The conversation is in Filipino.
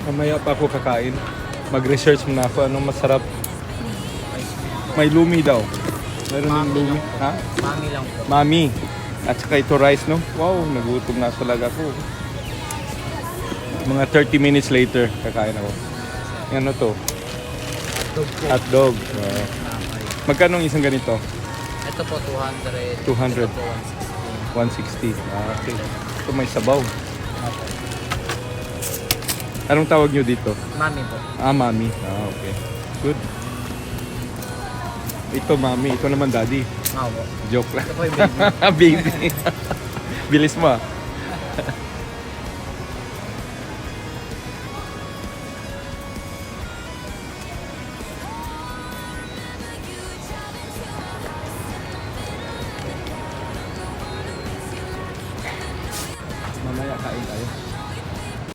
Mamaya pa ako kakain. Mag-research muna ako anong masarap. May lumi daw. Meron ng lumi. Ha? Mami lang po. Mami. At saka ito rice, no? Wow, nagutom na talaga ako. Mga 30 minutes later, kakain ako. Ano to? Hotdog po. Hotdog. Okay. Magkano ang isang ganito? Ito po 200. 200. Ito po 160. Okay. Ito may sabaw. 160. Anong tawag nyo dito? Mami po. Mami. Okay. Good. Ito, mami. Ito naman, daddy. Po. Joke lang. Ito po yung baby. Baby. Bilis mo ah.